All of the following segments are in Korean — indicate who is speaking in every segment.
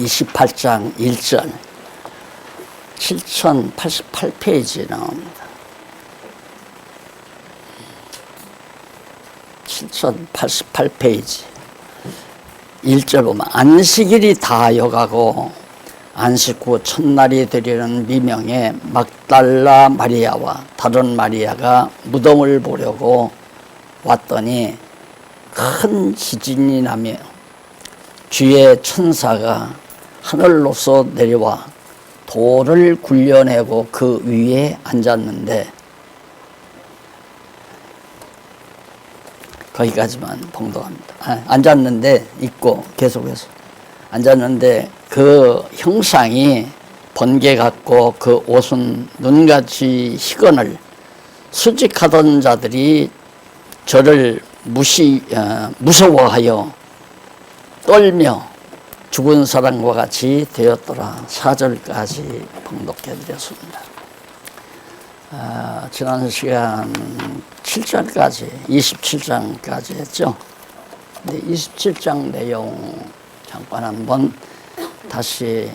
Speaker 1: 28장 1절 7088페이지에 나옵니다. 7088페이지 1절 보면 안식일이 다하여가고 안식 후 첫날이 되려는 미명에 막달라 마리아와 다른 마리아가 무덤을 보려고 왔더니 큰 지진이 나며 주의 천사가 하늘로서 내려와 돌을 굴려내고 그 위에 앉았는데, 거기까지만 봉독합니다. 앉았는데 있고 계속해서 앉았는데 그 형상이 번개 같고 그 옷은 눈같이 희건을 수직하던 자들이 저를 무서워하여 떨며 죽은 사람과 같이 되었더라. 4절까지 봉독해드렸습니다. 지난 시간 7절까지 27장까지 했죠. 근데 27장 내용 잠깐 한번 다시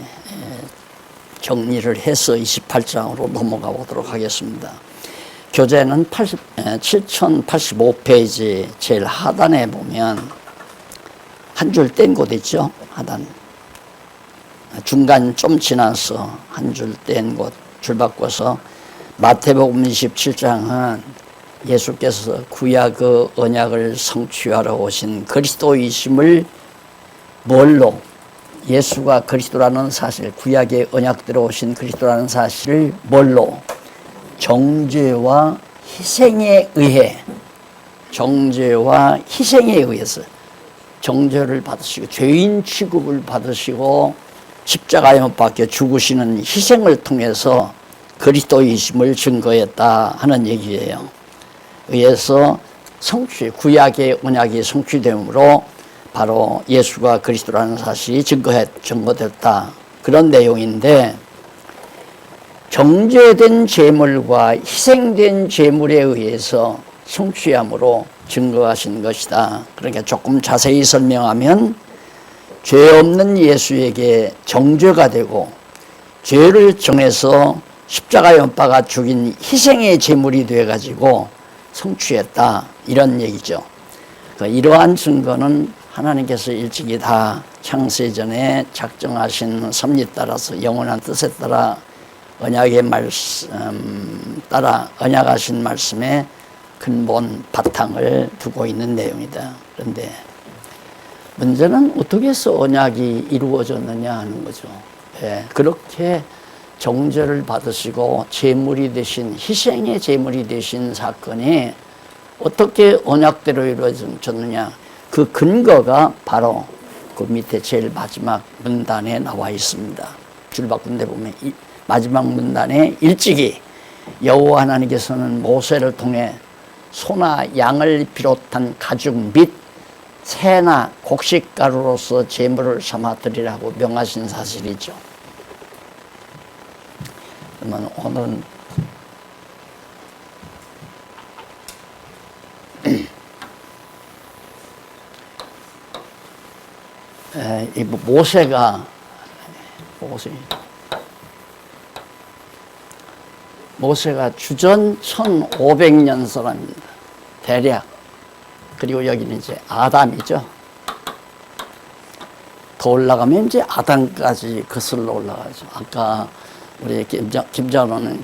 Speaker 1: 정리를 해서 28장으로 넘어가 보도록 하겠습니다. 교재는 7085페이지 제일 하단에 보면 한 줄 뗀 곳 있죠. 하단 중간 좀 지나서 한 줄 뗀 곳 줄 바꿔서 마태복음 27장은 예수께서 구약의 언약을 성취하러 오신 그리스도이심을 뭘로, 예수가 그리스도라는 사실, 구약의 언약대로 오신 그리스도라는 사실을 뭘로, 정죄와 희생에 의해, 정죄와 희생에 의해서 정죄를 받으시고 죄인 취급을 받으시고 십자가에 못 박혀 죽으시는 희생을 통해서 그리스도이심을 증거했다 하는 얘기예요. 의해서 성취, 구약의 언약이 성취됨으로 바로 예수가 그리스도라는 사실이 증거됐다. 그런 내용인데, 정죄된 제물과 희생된 제물에 의해서 성취함으로 증거하신 것이다. 그러니까 조금 자세히 설명하면 죄 없는 예수에게 정죄가 되고 죄를 정해서 십자가에 못 박아 죽인 희생의 제물이 되어가지고 성취했다. 이런 얘기죠. 이러한 증거는 하나님께서 일찍이 다 창세전에 작정하신 섭리 따라서 영원한 뜻에 따라 언약의 말씀 따라 언약하신 말씀에 근본 바탕을 두고 있는 내용이다. 그런데 문제는 어떻게 해서 언약이 이루어졌느냐 하는 거죠. 그렇게 정죄를 받으시고 제물이 되신, 희생의 제물이 되신 사건이 어떻게 언약대로 이루어졌느냐, 그 근거가 바로 그 밑에 제일 마지막 문단에 나와 있습니다. 줄 바꾼 데 보면 마지막 문단에 일찍이 여호와 하나님께서는 모세를 통해 소나 양을 비롯한 가죽 및 새나 곡식가루로서 제물을 삼아 드리라고 명하신 사실이죠. 그러면 오늘은 이 모세가 주전 1500년 사람입니다. 대략. 그리고 여기는 이제 아담이죠. 더 올라가면 이제 아담까지 거슬러 올라가죠. 아까 우리 김장로는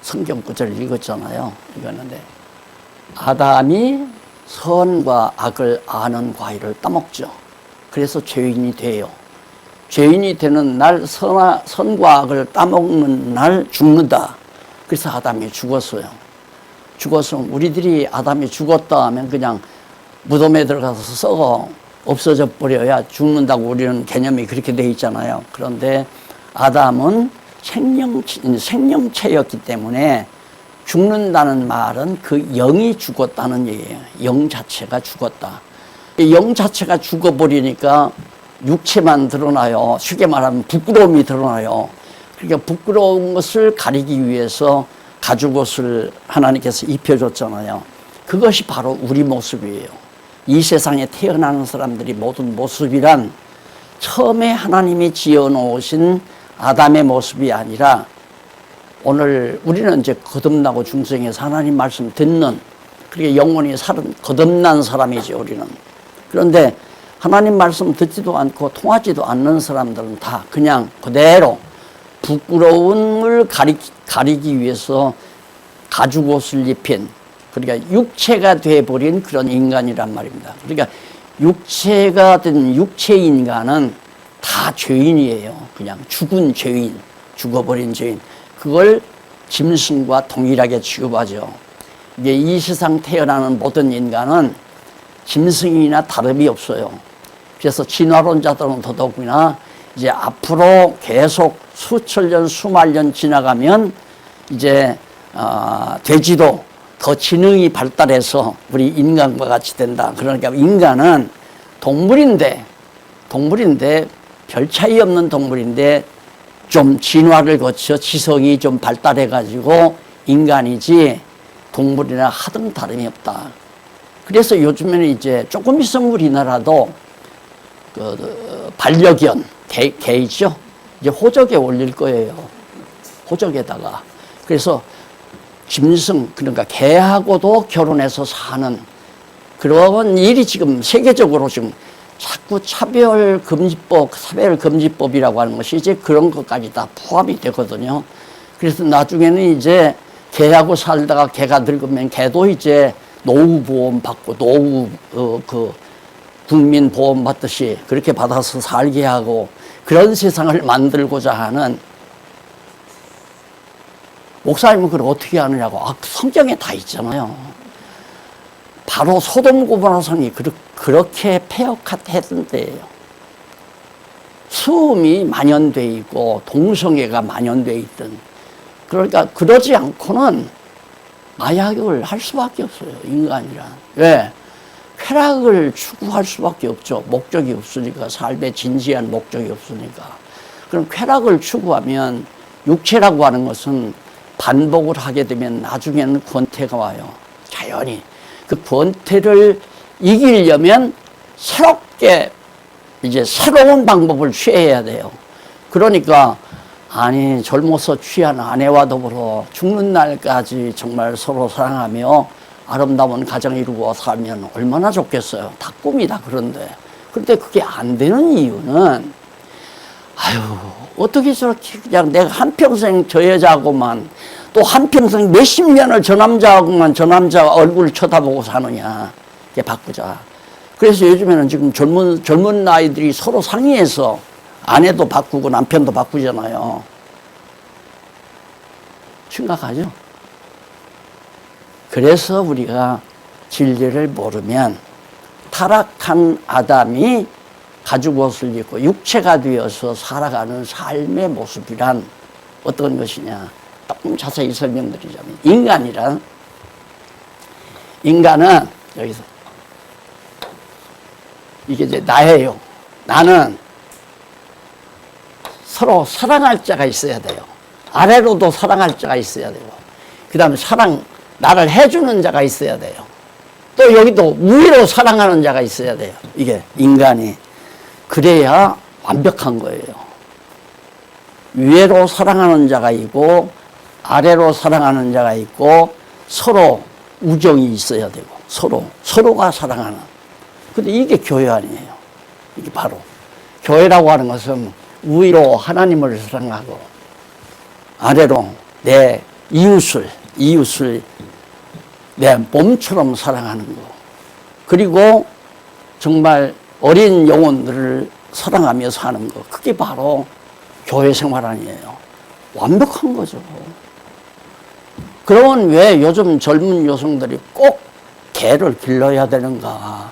Speaker 1: 성경 구절 읽었잖아요. 읽었는데 아담이 선과 악을 아는 과일을 따먹죠. 그래서 죄인이 돼요. 죄인이 되는 날, 선과 악을 따먹는 날 죽는다. 그래서 아담이 죽었어요. 죽어서 우리들이 아담이 죽었다 하면 그냥 무덤에 들어가서 썩어 없어져 버려야 죽는다고 우리는 개념이 그렇게 돼 있잖아요. 그런데 아담은 생명체였기 때문에 죽는다는 말은 그 영이 죽었다는 얘기예요. 영 자체가 죽었다. 영 자체가 죽어버리니까 육체만 드러나요. 쉽게 말하면 부끄러움이 드러나요. 그러니까 부끄러운 것을 가리기 위해서 가죽옷을 하나님께서 입혀줬잖아요. 그것이 바로 우리 모습이에요. 이 세상에 태어나는 사람들이 모든 모습이란 처음에 하나님이 지어놓으신 아담의 모습이 아니라 오늘 우리는 이제 거듭나고 중생에서 하나님 말씀 듣는, 그렇게 영원히 사는 거듭난 사람이지 우리는. 그런데 하나님 말씀 듣지도 않고 통하지도 않는 사람들은 다 그냥 그대로 부끄러움을 가리기 위해서 가죽옷을 입힌, 그러니까 육체가 돼버린 그런 인간이란 말입니다. 그러니까 육체가 된 육체 인간은 다 죄인이에요. 그냥 죽은 죄인, 죽어버린 죄인. 그걸 짐승과 동일하게 취급하죠. 이게 이 세상 태어나는 모든 인간은 짐승이나 다름이 없어요. 그래서 진화론자들은 더더욱이나 이제 앞으로 계속 수천 년, 수만 년 지나가면 이제 돼지도 더 지능이 발달해서 우리 인간과 같이 된다. 그러니까 인간은 동물인데 별 차이 없는 동물인데 좀 진화를 거쳐 지성이 좀 발달해 가지고 인간이지 동물이나 하등 다름이 없다. 그래서 요즘에는 이제 조금 있으면 우리나라도 그 반려견 개이죠. 이제 호적에 올릴 거예요. 호적에다가. 그래서 짐승, 그러니까 개하고도 결혼해서 사는 그런 일이 지금 세계적으로 지금 자꾸 차별금지법이라고 하는 것이 이제 그런 것까지 다 포함이 되거든요. 그래서 나중에는 이제 개하고 살다가 개가 늙으면 개도 이제 노후보험 받고 그 국민보험 받듯이 그렇게 받아서 살게 하고 그런 세상을 만들고자 하는. 목사님은 그걸 어떻게 하느냐고. 성경에 다 있잖아요. 바로 소돔 고모라성이 그렇게 폐역했던 때예요. 수음이 만연돼 있고 동성애가 만연돼 있던. 그러니까 그러지 않고는 마약을 할 수밖에 없어요, 인간이란. 왜? 쾌락을 추구할 수밖에 없죠. 목적이 없으니까. 삶의 진지한 목적이 없으니까. 그럼 쾌락을 추구하면 육체라고 하는 것은 반복을 하게 되면 나중에는 권태가 와요. 자연히. 그 권태를 이기려면 새롭게 이제 새로운 방법을 취해야 돼요. 그러니까 아니 젊어서 취한 아내와 더불어 죽는 날까지 정말 서로 사랑하며 아름다운 가정 이루고 살면 얼마나 좋겠어요. 다 꿈이다. 그런데 그게 안 되는 이유는 어떻게 저렇게 그냥 내가 한평생 저 여자하고만 또 한평생 몇십 년을 저 남자하고만 저 남자 얼굴을 쳐다보고 사느냐. 이게 바꾸자. 그래서 요즘에는 지금 젊은 아이들이 서로 상의해서 아내도 바꾸고 남편도 바꾸잖아요. 심각하죠? 그래서 우리가 진리를 모르면 타락한 아담이 가죽옷을 입고 육체가 되어서 살아가는 삶의 모습이란 어떤 것이냐. 조금 자세히 설명드리자면 인간은 여기서 이게 이제 나예요. 나는 서로 사랑할 자가 있어야 돼요. 아래로도 사랑할 자가 있어야 되고, 그 다음에 나를 해주는 자가 있어야 돼요. 또 여기도 위로 사랑하는 자가 있어야 돼요. 이게 인간이. 그래야 완벽한 거예요. 위로 사랑하는 자가 있고, 아래로 사랑하는 자가 있고, 서로 우정이 있어야 되고, 서로가 사랑하는. 근데 이게 교회 아니에요. 이게 바로. 교회라고 하는 것은 위로 하나님을 사랑하고, 아래로 내 이웃을 내 몸처럼 사랑하는 거. 그리고 정말 어린 영혼들을 사랑하며 사는 거. 그게 바로 교회 생활 아니에요. 완벽한 거죠. 그러면 왜 요즘 젊은 여성들이 꼭 개를 길러야 되는가?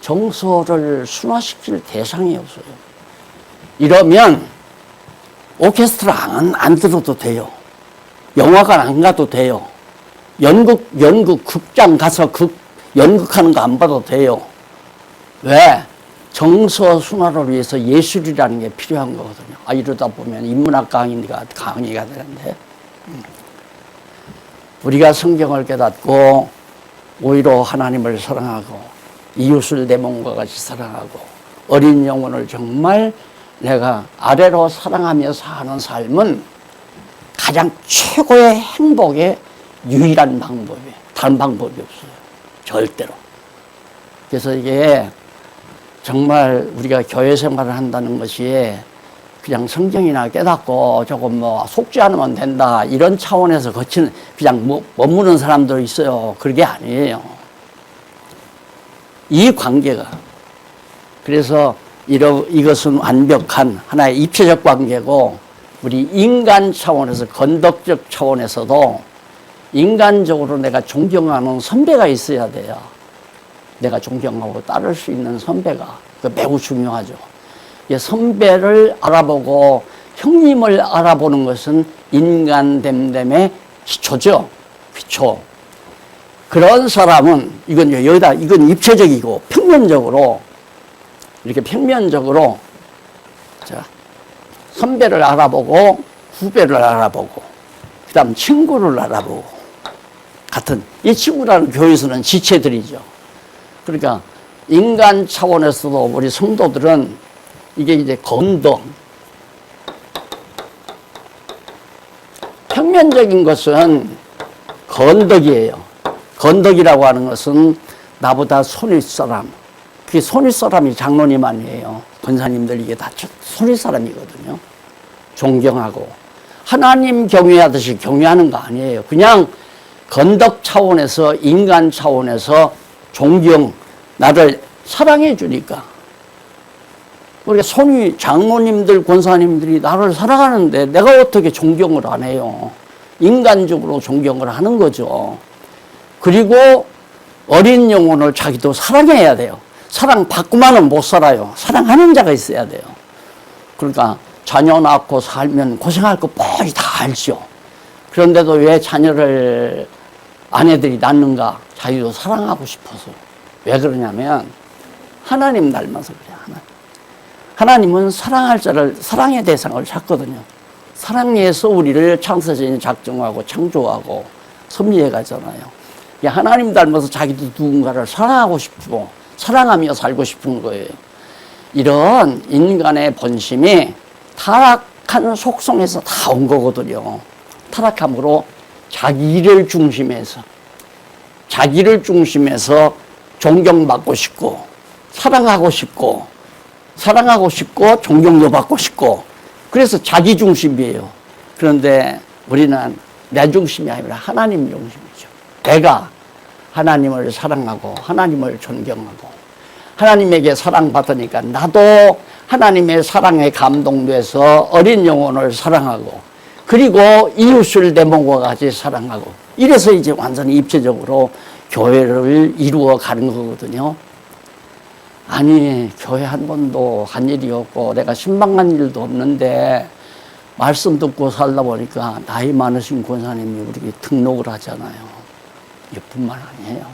Speaker 1: 정서를 순화시킬 대상이 없어요. 이러면 오케스트라 안 들어도 돼요. 영화관 안 가도 돼요. 연극 극장 가서 연극하는 거 안 봐도 돼요. 왜? 정서 순화를 위해서 예술이라는 게 필요한 거거든요. 이러다 보면 인문학 강의가 되는데, 우리가 성경을 깨닫고 오히려 하나님을 사랑하고 이웃을 내 몸과 같이 사랑하고 어린 영혼을 정말 내가 아래로 사랑하며 사는 삶은 가장 최고의 행복의 유일한 방법이에요. 다른 방법이 없어요. 절대로. 그래서 이게 정말 우리가 교회 생활을 한다는 것이 그냥 성경이나 깨닫고 조금 뭐 속지 않으면 된다 이런 차원에서 거치는 그냥 머무는 사람도 있어요. 그게 아니에요. 이 관계가 그래서 이것은 완벽한 하나의 입체적 관계고 우리 인간 차원에서 건덕적 차원에서도 인간적으로 내가 존경하는 선배가 있어야 돼요. 내가 존경하고 따를 수 있는 선배가 매우 중요하죠. 선배를 알아보고 형님을 알아보는 것은 인간됨됨의 기초죠. 기초. 그런 사람은 이건 입체적이고 평면적으로 이렇게 평면적으로 자, 선배를 알아보고 후배를 알아보고 그다음 친구를 알아보고 같은 이 친구라는 교회에서는 지체들이죠. 그러니까 인간 차원에서도 우리 성도들은 이게 이제 건덕. 평면적인 것은 건덕이에요. 건덕이라고 하는 것은 나보다 손윗 사람. 그게 손윗 사람이 장로님 아니에요. 권사님들 이게 다 손윗 사람이거든요. 존경하고. 하나님 경외하듯이 경외하는 거 아니에요. 그냥 건덕 차원에서 인간 차원에서 존경, 나를 사랑해 주니까. 우리가 손위 장로님들, 권사님들이 나를 사랑하는데 내가 어떻게 존경을 안 해요? 인간적으로 존경을 하는 거죠. 그리고 어린 영혼을 자기도 사랑해야 돼요. 사랑받고만은 못 살아요. 사랑하는 자가 있어야 돼요. 그러니까 자녀 낳고 살면 고생할 거 뻔히 다 알죠. 그런데도 왜 자녀를 아내들이 낳는가? 자기도 사랑하고 싶어서. 왜 그러냐면 하나님 닮아서 그래요. 하나님은 사랑할 자를 사랑의 대상을 찾거든요. 사랑해서 우리를 창세전에 작정하고 창조하고 섭리해 가잖아요. 하나님 닮아서 자기도 누군가를 사랑하고 싶고 사랑하며 살고 싶은 거예요. 이런 인간의 본심이 타락한 속성에서 다 온 거거든요. 타락함으로 자기를 중심해서 존경받고 싶고 사랑하고 싶고 존경도 받고 싶고 그래서 자기 중심이에요. 그런데 우리는 내 중심이 아니라 하나님 중심이죠. 내가 하나님을 사랑하고 하나님을 존경하고 하나님에게 사랑받으니까 나도 하나님의 사랑에 감동돼서 어린 영혼을 사랑하고 그리고 이웃을 내 몸과 같이 사랑하고 이래서 이제 완전히 입체적으로 교회를 이루어 가는 거거든요. 아니 교회 한 번도 한 일이 없고 내가 신방한 일도 없는데 말씀 듣고 살다 보니까 나이 많으신 권사님이 우리 등록을 하잖아요. 이뿐만 아니에요.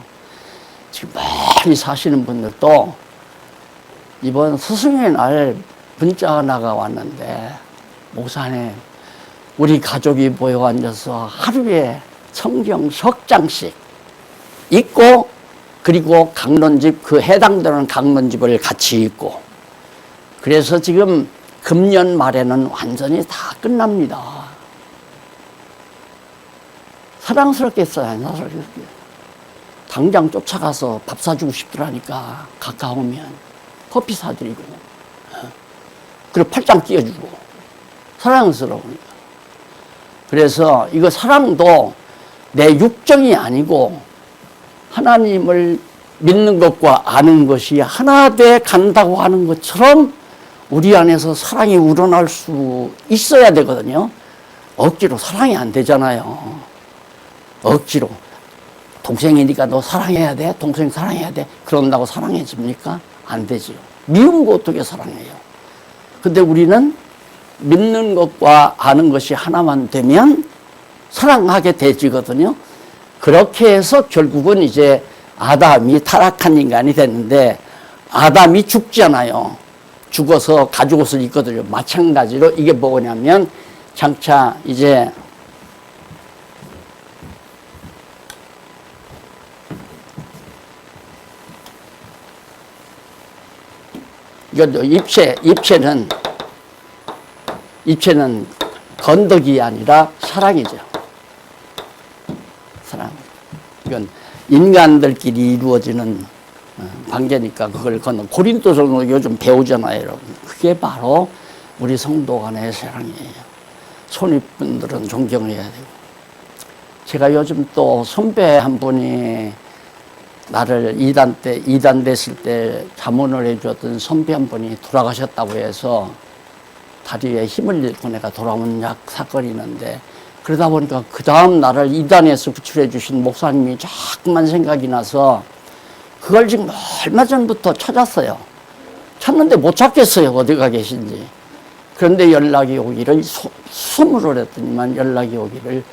Speaker 1: 지금 멀리 사시는 분들도 이번 스승의 날 문자 하나가 왔는데 목사님 우리 가족이 모여 앉아서 하루에 성경 석 장씩 읽고 그리고 강론집 그 해당되는 강론집을 같이 읽고 그래서 지금 금년 말에는 완전히 다 끝납니다. 사랑스럽겠어요? 안 사랑스럽겠어요? 당장 쫓아가서 밥 사주고 싶더라니까 가까우면 커피 사드리고 그리고 팔짱 끼워주고 사랑스러우니까. 그래서 이거 사랑도 내 육정이 아니고 하나님을 믿는 것과 아는 것이 하나 돼 간다고 하는 것처럼 우리 안에서 사랑이 우러날 수 있어야 되거든요. 억지로 사랑이 안 되잖아요. 억지로. 동생이니까 너 사랑해야 돼? 동생 사랑해야 돼? 그런다고 사랑해집니까? 안 되죠. 미운 거 어떻게 사랑해요? 근데 우리는 믿는 것과 아는 것이 하나만 되면 사랑하게 되지거든요. 그렇게 해서 결국은 이제 아담이 타락한 인간이 됐는데 아담이 죽잖아요. 죽어서 가죽옷을 입거든요. 마찬가지로 이게 뭐냐면 장차 이제 이것도 입체는 건덕이 아니라 사랑이죠. 사랑. 이건 인간들끼리 이루어지는 관계니까 그걸 건너. 고린도서는 요즘 배우잖아요, 여러분. 그게 바로 우리 성도 간의 사랑이에요. 손윗분들은 존경해야 되고. 제가 요즘 또 선배 한 분이 나를 이단 됐을 때 자문을 해주었던 선배 한 분이 돌아가셨다고 해서 다리에 힘을 잃고 내가 돌아온 사건이 있는데, 그러다 보니까 그 다음 나를 이단에서 구출해 주신 목사님이 자꾸만 생각이 나서 그걸 지금 얼마 전부터 찾았어요. 찾는데 못 찾겠어요, 어디가 계신지. 그런데 연락이 오기를, 수물을 했더니만 연락이 오기를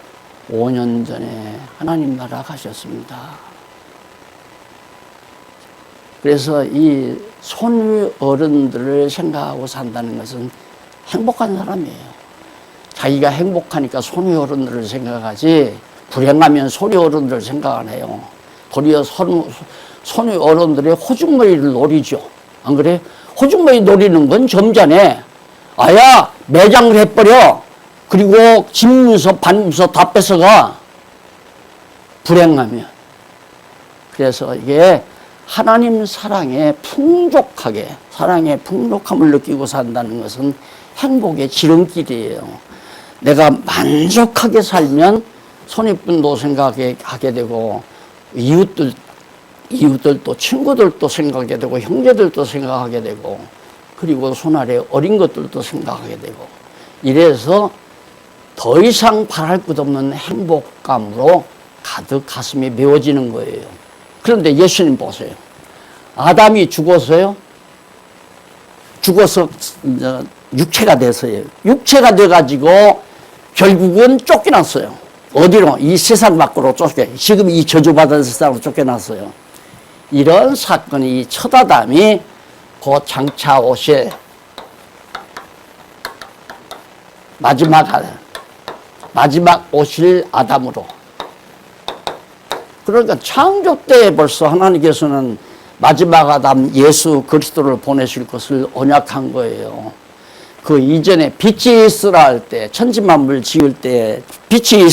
Speaker 1: 5년 전에 하나님 나라 가셨습니다. 그래서 이 손위 어른들을 생각하고 산다는 것은 행복한 사람이에요. 자기가 행복하니까 손위 어른들을 생각하지, 불행하면 손위 어른들을 생각 안 해요. 도리어 손위 어른들의 호죽머리를 노리죠. 안 그래? 호죽머리 노리는 건 점잖네. 아야, 매장을 해버려. 그리고 집문서, 반문서 다 뺏어가. 불행하면. 그래서 이게 하나님 사랑에 풍족하게, 사랑의 풍족함을 느끼고 산다는 것은 행복의 지름길이에요. 내가 만족하게 살면 손윗분도 생각하게 되고, 이웃들도, 친구들도 생각하게 되고, 형제들도 생각하게 되고, 그리고 손 아래 어린 것들도 생각하게 되고, 이래서 더 이상 바랄 것 없는 행복감으로 가득 가슴이 메워지는 거예요. 그런데 예수님 보세요. 아담이 죽어서 육체가 돼서요. 육체가 돼가지고 결국은 쫓겨났어요. 어디로? 이 세상 밖으로 지금 이 저주받은 세상으로 쫓겨났어요. 이런 사건이 첫 아담이 그 장차 오실 마지막 오실 아담으로. 그러니까 창조 때 벌써 하나님께서는 마지막 아담 예수 그리스도를 보내실 것을 언약한 거예요. 그 이전에 빛이 있으라 할 때, 천지만물 지을 때 빛이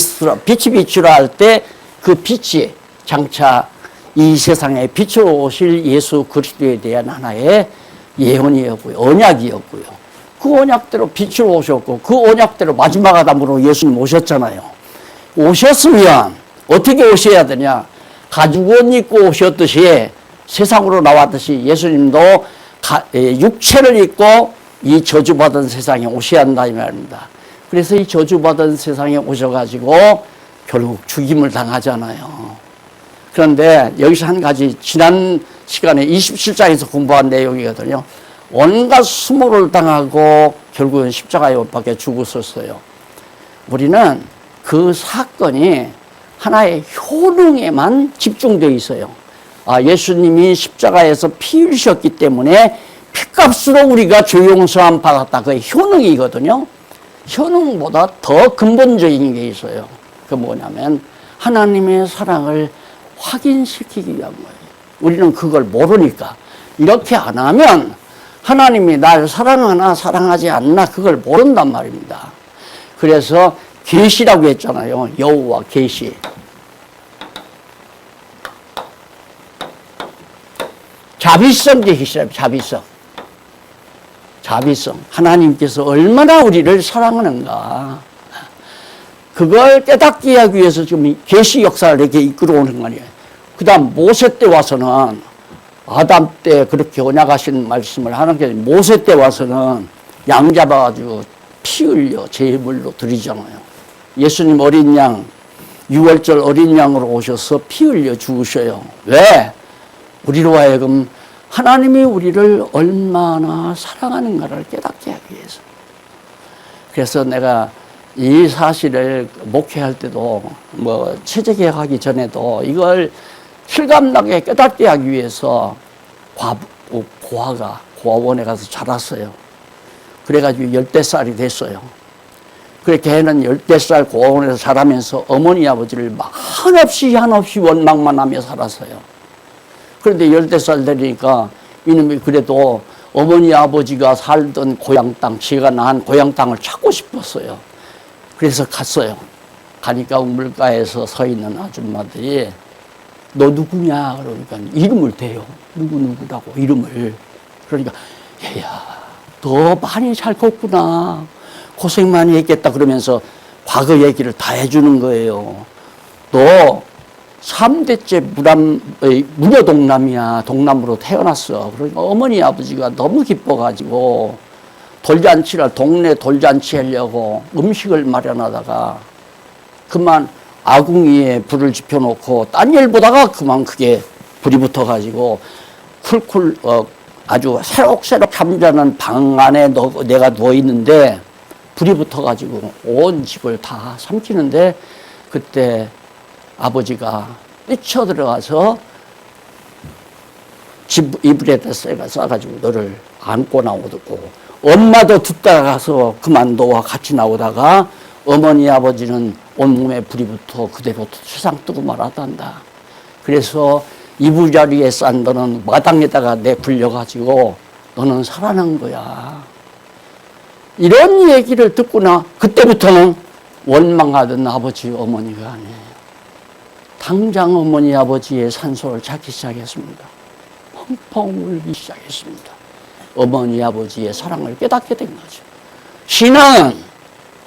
Speaker 1: 비추라 할 때 그 빛이 장차 이 세상에 빛으로 오실 예수 그리스도에 대한 하나의 예언이었고요. 언약이었고요. 그 언약대로 빛으로 오셨고, 그 언약대로 마지막 아담으로 예수님 오셨잖아요. 오셨으면 어떻게 오셔야 되냐? 가죽옷 입고 오셨듯이, 세상으로 나왔듯이 예수님도 육체를 입고 이 저주받은 세상에 오셔야 한다 이 말입니다. 그래서 이 저주받은 세상에 오셔가지고 결국 죽임을 당하잖아요. 그런데 여기서 한 가지, 지난 시간에 27장에서 공부한 내용이거든요. 온갖 수모를 당하고 결국은 십자가에 못 박혀 죽었었어요. 우리는 그 사건이 하나의 효능에만 집중되어 있어요. 예수님이 십자가에서 피 흘리셨기 때문에 피값으로 우리가 죄 용서함 받았다. 그게 효능이거든요. 효능보다 더 근본적인 게 있어요. 그 뭐냐면 하나님의 사랑을 확인시키기 위한 거예요. 우리는 그걸 모르니까. 이렇게 안 하면 하나님이 날 사랑하나 사랑하지 않나 그걸 모른단 말입니다. 그래서 계시라고 했잖아요. 여호와 계시. 자비성 계시라고. 자비성. 하나님께서 얼마나 우리를 사랑하는가. 그걸 깨닫게 하기 위해서 지금 계시 역사를 이렇게 이끌어오는 거 아니에요. 그 다음 모세 때 와서는, 아담 때 그렇게 언약하신 말씀을 하나님께서 모세 때 와서는 양 잡아가지고 피 흘려 제물로 드리잖아요. 예수님 어린 양, 6월절 어린 양으로 오셔서 피 흘려 죽으셔요. 왜? 우리로 하여금 하나님이 우리를 얼마나 사랑하는가를 깨닫게 하기 위해서. 그래서 내가 이 사실을 목회할 때도, 체제개혁하기 전에도 이걸 실감나게 깨닫게 하기 위해서 고아원에 가서 자랐어요. 그래가지고 10대살이 됐어요. 그렇게 걔는 10대살 고아원에서 자라면서 어머니 아버지를 한없이 원망만 하며 살았어요. 그런데 10대살 되니까 이놈이 그래도 어머니 아버지가 살던 고향 땅, 제가 낳은 고향 땅을 찾고 싶었어요. 그래서 갔어요. 가니까 우물가에서 서 있는 아줌마들이 너 누구냐 그러니까 이름을 대요. 누구라고 이름을. 그러니까 얘야 너 많이 잘 컸구나. 고생 많이 했겠다 그러면서 과거 얘기를 다 해주는 거예요. 너 3대째 무녀동남이야. 동남으로 태어났어. 그러니까 어머니 아버지가 너무 기뻐가지고 돌잔치를 동네 돌잔치 하려고 음식을 마련하다가 그만 아궁이에 불을 지펴놓고 딴 일 보다가 그만 그게 불이 붙어가지고 쿨쿨 아주 새록새록 잠자는 방 안에 내가 누워있는데 불이 붙어가지고 온 집을 다 삼키는데 그때 아버지가 뛰쳐들어가서 집 이불에다 싸가지고 너를 안고 나오고 엄마도 뒤따라가서 그만 너와 같이 나오다가 어머니 아버지는 온몸에 불이 붙어 그대로 세상 뜨고 말았단다. 그래서 이불자리에 싼 너는 마당에다가 내불려가지고 너는 살아난 거야. 이런 얘기를 듣고나 그때부터는 원망하던 아버지 어머니가 아니에요. 당장 어머니 아버지의 산소를 찾기 시작했습니다. 펑펑 울기 시작했습니다. 어머니 아버지의 사랑을 깨닫게 된 거죠. 신앙은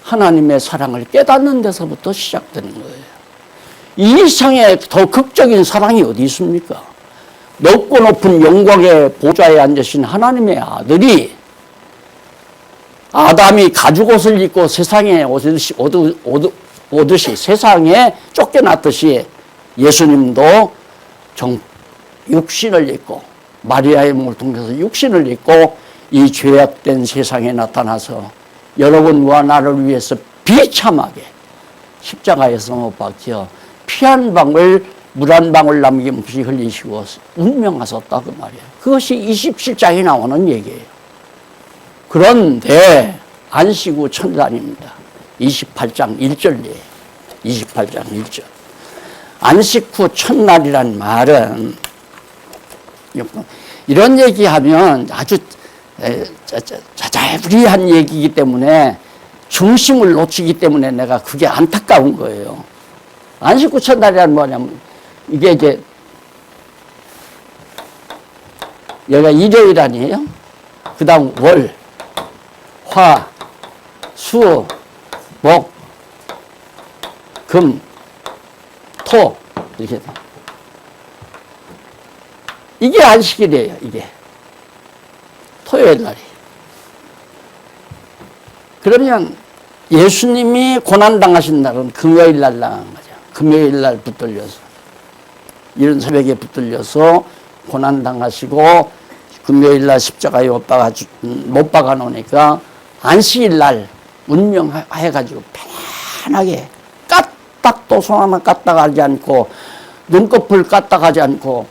Speaker 1: 하나님의 사랑을 깨닫는 데서부터 시작되는 거예요. 이 이상의 더 극적인 사랑이 어디 있습니까? 높고 높은 영광의 보좌에 앉으신 하나님의 아들이 아담이 가죽옷을 입고 세상에 오듯이 세상에 쫓겨났듯이 예수님도 육신을 입고 마리아의 몸을 통해서 육신을 입고 이 죄악된 세상에 나타나서 여러분과 나를 위해서 비참하게 십자가에서 못 박혀 피 한 방울 물 한 방울 남김없이 흘리시고 운명하셨다 그 말이에요. 그것이 27장에 나오는 얘기예요. 그런데 안식 후 첫날입니다. 28장 1절이에요. 28장 1절. 안식 후 첫날이란 말은 이런 얘기하면 아주 자잘부리한 얘기이기 때문에 중심을 놓치기 때문에 내가 그게 안타까운 거예요. 안식 후 첫날이란 뭐냐면 이게 이제 여기가 일요일 아니에요? 그 다음 월, 화, 수, 목, 금, 토 이렇게 이게 안식일이에요. 이게 토요일 날이. 그러면 예수님이 고난당하신 날은 금요일 날 당한 거죠. 금요일 날 붙들려서 이른 새벽에 붙들려서 고난당하시고 금요일 날 십자가에 못 박아 놓으니까 안식일 날 운명해가지고 편안하게 까딱도 손 하나 까딱하지 않고 눈꺼풀 까딱하지 않고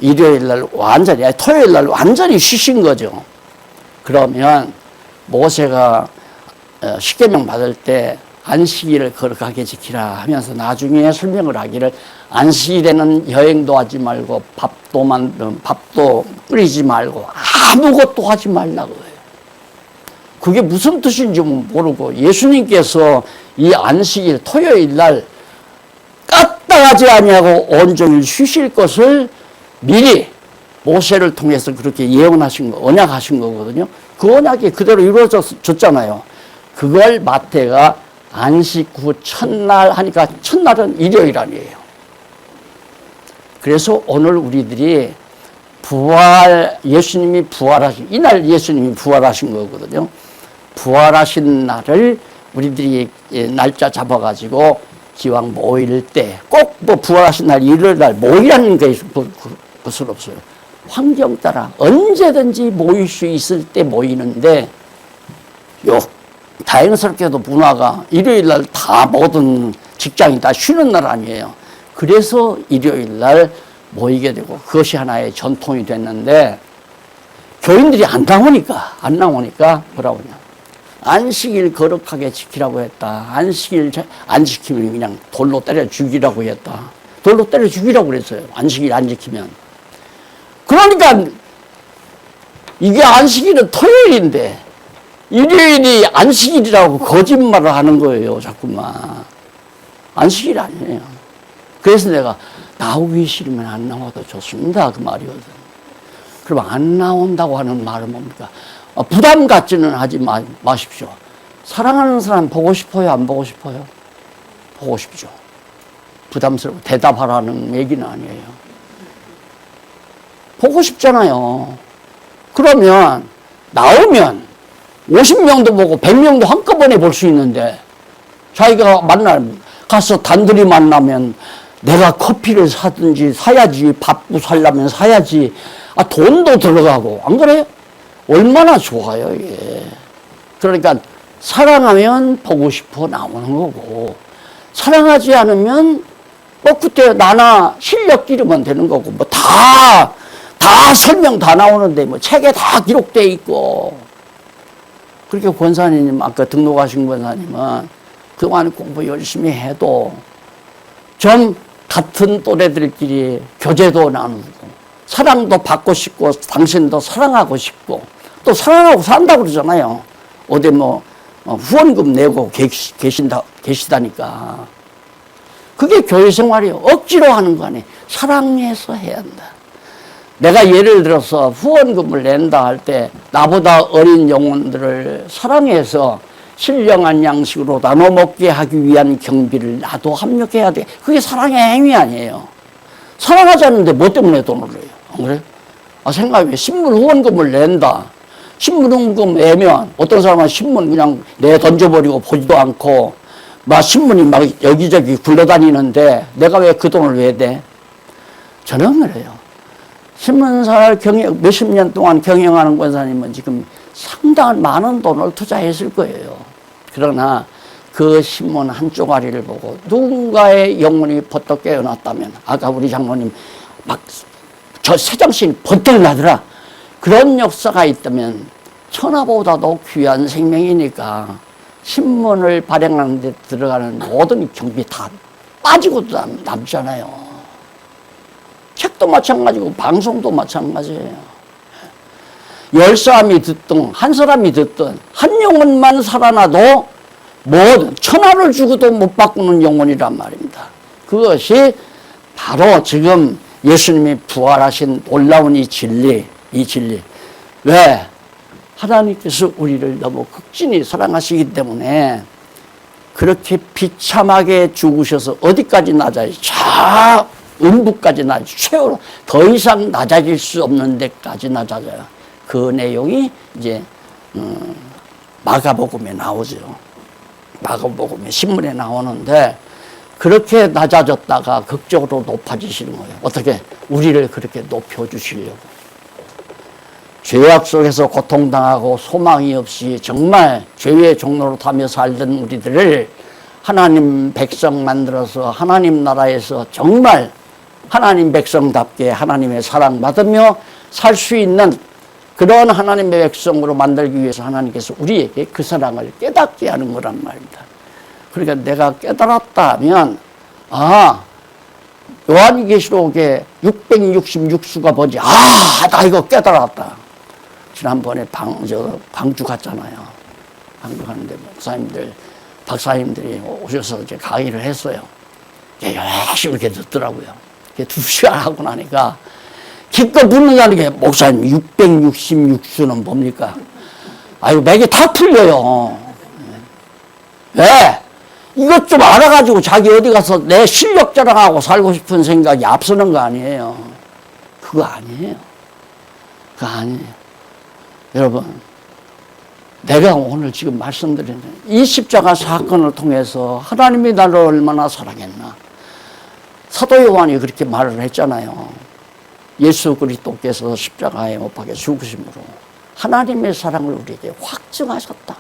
Speaker 1: 일요일 날 완전히 토요일 날 완전히 쉬신 거죠. 그러면 모세가 십계명 받을 때 안식일을 거룩하게 지키라 하면서 나중에 설명을 하기를 안식일에는 여행도 하지 말고 밥도 끓이지 말고 아무것도 하지 말라고 해요. 그게 무슨 뜻인지 모르고 예수님께서 이 안식일 토요일 날 까딱하지 아니하고 온종일 쉬실 것을 미리 모세를 통해서 그렇게 예언하신 거, 언약하신 거거든요. 그 언약이 그대로 이루어졌잖아요. 그걸 마태가 안식 후 첫날 하니까 첫날은 일요일 아니에요. 그래서 오늘 우리들이 예수님이 부활하신, 이날 예수님이 부활하신 거거든요. 부활하신 날을 우리들이 날짜 잡아가지고 기왕 모일 때 꼭 뭐 부활하신 날, 일요일 날 모이라는 것은 없어요. 환경 따라 언제든지 모일 수 있을 때 모이는데 다행스럽게도 문화가 일요일 날 다 모든 직장이 다 쉬는 날 아니에요. 그래서 일요일 날 모이게 되고 그것이 하나의 전통이 됐는데 교인들이 안 나오니까 뭐라고 하냐. 안식일 거룩하게 지키라고 했다. 안식일 안 지키면 그냥 돌로 때려 죽이라고 했다. 돌로 때려 죽이라고 그랬어요. 안식일 안 지키면. 그러니까 이게 안식일은 토요일인데 일요일이 안식일이라고 거짓말을 하는 거예요. 자꾸만. 안식일 아니에요. 그래서 내가 나오기 싫으면 안 나와도 좋습니다. 그 말이거든. 그럼 안 나온다고 하는 말은 뭡니까? 부담 갖지는 하지 마십시오. 사랑하는 사람 보고 싶어요? 안 보고 싶어요? 보고 싶죠. 부담스럽고 대답하라는 얘기는 아니에요. 보고 싶잖아요. 그러면 나오면 50명도 보고 100명도 한꺼번에 볼 수 있는데 자기가 가서 단둘이 만나면 내가 커피를 사든지 사야지, 밥도 살려면 사야지, 돈도 들어가고, 안 그래요? 얼마나 좋아요, 이게. 그러니까 사랑하면 보고 싶어 나오는 거고, 사랑하지 않으면 그때 나나 실력 기르면 되는 거고, 다 설명 다 나오는데, 책에 다 기록돼 있고. 그렇게 권사님, 아까 등록하신 권사님은 그동안 공부 열심히 해도 좀 같은 또래들끼리 교제도 나누고, 사랑도 받고 싶고, 당신도 사랑하고 싶고, 또 사랑하고 산다고 그러잖아요. 어디 후원금 내고 계시다니까. 그게 교회 생활이에요. 억지로 하는 거 아니에요. 사랑해서 해야 한다. 내가 예를 들어서 후원금을 낸다 할 때 나보다 어린 영혼들을 사랑해서 신령한 양식으로 나눠 먹게 하기 위한 경비를 나도 합력해야 돼. 그게 사랑의 행위 아니에요. 사랑하지 않는데 뭐 때문에 돈을 내요? 안 그래? 생각해. 신문 후원금을 낸다. 신문 후원금 내면 어떤 사람은 신문 그냥 내 던져버리고 보지도 않고 신문이 막 여기저기 굴러다니는데 내가 왜 그 돈을 왜 내? 저는 그래요. 신문사를 몇십 년 동안 경영하는 권사님은 지금 상당한 많은 돈을 투자했을 거예요. 그러나 그 신문 한 쪼가리를 보고 누군가의 영혼이 버떡 깨어났다면, 아까 우리 장모님 저 새장신이 번뜩 나더라. 그런 역사가 있다면 천하보다도 귀한 생명이니까 신문을 발행하는 데 들어가는 모든 경비 다 빠지고도 남잖아요. 책도 마찬가지고 방송도 마찬가지예요. 10사람이 듣든 한 사람이 듣든 한 영혼만 살아나도 천하를 주고도 못 바꾸는 영혼이란 말입니다. 그것이 바로 지금 예수님이 부활하신 놀라운 이 진리. 왜? 하나님께서 우리를 너무 극진히 사랑하시기 때문에 그렇게 비참하게 죽으셔서 어디까지 낮아요? 저 음부까지 최후로 더 이상 낮아질 수 없는 데까지 낮아져요. 그 내용이 이제 마가복음에 나오죠. 마가복음에 신문에 나오는데 그렇게 낮아졌다가 극적으로 높아지시는 거예요. 어떻게? 우리를 그렇게 높여주시려고. 죄악 속에서 고통당하고 소망이 없이 정말 죄의 종로로 타며 살던 우리들을 하나님 백성 만들어서 하나님 나라에서 정말 하나님 백성답게 하나님의 사랑받으며 살 수 있는 그런 하나님의 백성으로 만들기 위해서 하나님께서 우리에게 그 사랑을 깨닫게 하는 거란 말입니다. 그러니까 내가 깨달았다면 요한계시록에 666수가 뭔지 나 이거 깨달았다. 지난번에 방주 갔잖아요. 방주 가는데 박사님들이 오셔서 이제 강의를 했어요. 열심히 이렇게 듣더라고요. 2시간 하고 나니까 기껏 묻는다는 게 목사님 666수는 뭡니까? 맥이 다 풀려요. 왜? 이것 좀 알아가지고 자기 어디 가서 내 실력 자랑하고 살고 싶은 생각이 앞서는 거 아니에요. 그거 아니에요. 여러분, 내가 오늘 지금 말씀드리는 이 십자가 사건을 통해서 하나님이 나를 얼마나 사랑했나. 사도 요한이 그렇게 말을 했잖아요. 예수 그리스도께서 십자가에 못 박혀 죽으심으로 하나님의 사랑을 우리에게 확증하셨다.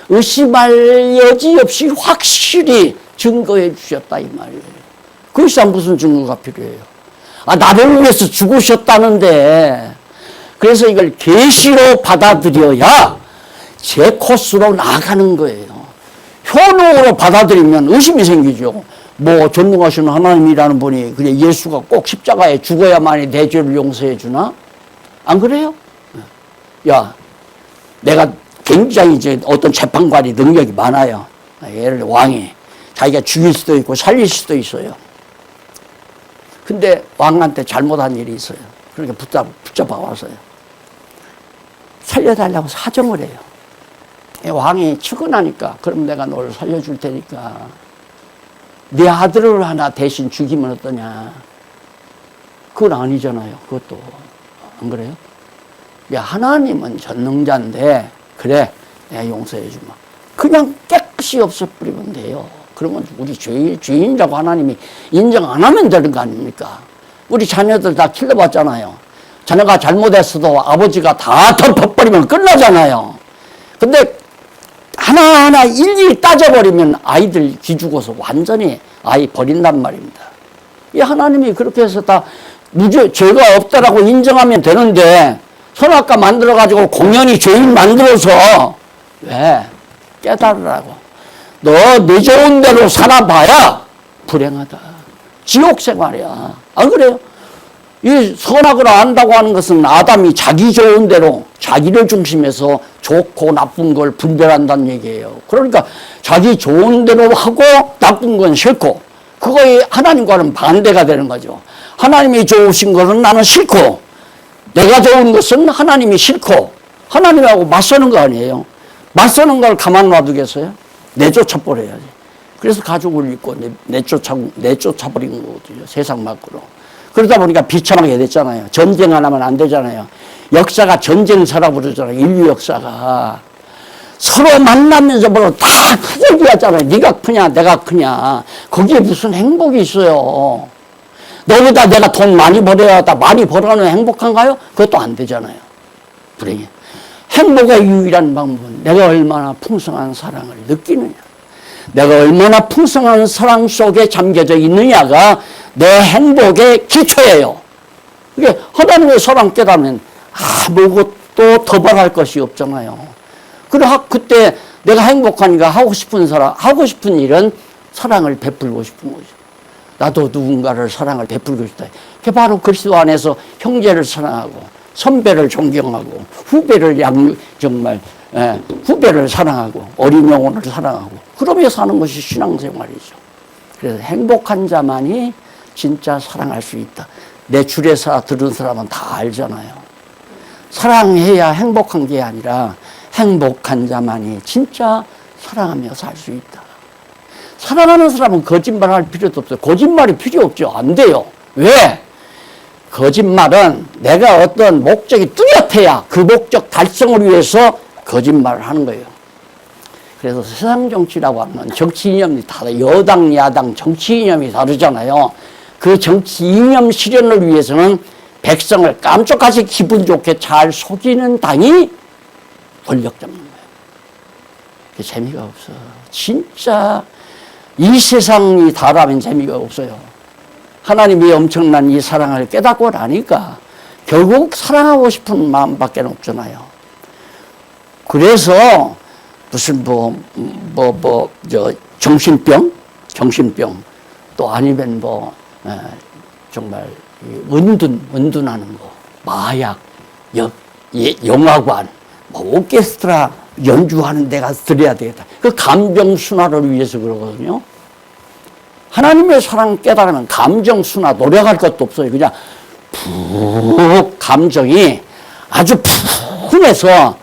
Speaker 1: 의심할 여지 없이 확실히 증거해 주셨다 이 말이에요. 그 이상 무슨 증거가 필요해요? 나를 위해서 죽으셨다는데. 그래서 이걸 계시로 받아들여야 제 코스로 나아가는 거예요. 현혹으로 받아들이면 의심이 생기죠. 전능하신 하나님이라는 분이 그래 예수가 꼭 십자가에 죽어야만이 내 죄를 용서해 주나? 안 그래요? 야, 내가 굉장히 이제 어떤 재판관이 능력이 많아요. 예를 들어 왕이 자기가 죽일 수도 있고 살릴 수도 있어요. 근데 왕한테 잘못한 일이 있어요. 그러니까 붙잡아 와서요. 살려달라고 사정을 해요. 왕이 측은하니까 그럼 내가 너를 살려줄 테니까 네 아들을 하나 대신 죽이면 어떠냐. 그건 아니잖아요. 그것도. 안 그래요? 야, 하나님은 전능자인데 그래 내가 용서해 주마. 그냥 깨끗이 없애버리면 돼요. 그러면 우리 죄인이라고 하나님이 인정 안 하면 되는 거 아닙니까? 우리 자녀들 다 길러봤잖아요. 자녀가 잘못했어도 아버지가 다 덮어버리면 끝나잖아요. 근데 하나하나 일일이 따져버리면 아이들 기죽어서 완전히 아이 버린단 말입니다. 이 하나님이 그렇게 해서 다 죄가 없다라고 인정하면 되는데 선악과 만들어가지고 공연히 죄인 만들어서 왜? 깨달으라고. 너 네 좋은 대로 살아봐야 불행하다. 지옥 생활이야. 안 그래요? 이 선악을 안다고 하는 것은 아담이 자기 좋은 대로 자기를 중심해서 좋고 나쁜 걸 분별한다는 얘기예요. 그러니까 자기 좋은 대로 하고 나쁜 건 싫고 그거에 하나님과는 반대가 되는 거죠. 하나님이 좋으신 것은 나는 싫고 내가 좋은 것은 하나님이 싫고 하나님하고 맞서는 거 아니에요. 맞서는 걸 가만 놔두겠어요? 내쫓아버려야지. 그래서 가족을 잃고 내쫓아버린 거거든요. 세상 밖으로. 그러다 보니까 비참하게 됐잖아요. 전쟁 안 하면 안 되잖아요. 역사가 전쟁사라고 그러잖아요. 인류 역사가. 서로 만나면서 뭐 다 큰 얘기하잖아요. 네가 크냐 내가 크냐. 거기에 무슨 행복이 있어요. 너보다 내가 돈 많이 벌어야 다 많이 벌어는 행복한가요? 그것도 안 되잖아요. 불행해. 행복의 유일한 방법은 내가 얼마나 풍성한 사랑을 느끼느냐. 내가 얼마나 풍성한 사랑 속에 잠겨져 있느냐가 내 행복의 기초예요. 이게 하나님의 사랑 깨달으면 아무것도 더 바랄 것이 없잖아요. 그때 내가 행복하니까 하고 싶은 일은 사랑을 베풀고 싶은 거죠. 나도 누군가를 사랑을 베풀고 싶다. 그게 바로 그리스도 안에서 형제를 사랑하고 선배를 존경하고 후배를 후배를 사랑하고 어린 영혼을 사랑하고 그러며 사는 것이 신앙생활이죠. 그래서 행복한 자만이 진짜 사랑할 수 있다. 내 주례사 들은 사람은 다 알잖아요. 사랑해야 행복한 게 아니라 행복한 자만이 진짜 사랑하며 살 수 있다. 사랑하는 사람은 거짓말할 필요도 없어요. 거짓말이 필요 없죠. 안 돼요. 왜? 거짓말은 내가 어떤 목적이 뚜렷해야 그 목적 달성을 위해서 거짓말을 하는 거예요. 그래서 세상 정치라고 하면 정치 이념이 다르다. 여당, 야당 정치 이념이 다르잖아요. 그 정치 이념 실현을 위해서는 백성을 깜짝같이 기분 좋게 잘 속이는 당이 권력 잡는 거예요. 그게 재미가 없어. 진짜 이 세상이 다라면 재미가 없어요. 하나님이 엄청난 이 사랑을 깨닫고 나니까 결국 사랑하고 싶은 마음밖에 없잖아요. 그래서 무슨 정신병 또 아니면 정말 은둔하는 거, 마약, 영화관, 오케스트라 연주하는 데가 들어야 되겠다. 그 감정 순화를 위해서 그러거든요. 하나님의 사랑 깨달으면 감정 순화 노력할 것도 없어요. 그냥 푹 감정이 아주 푹해서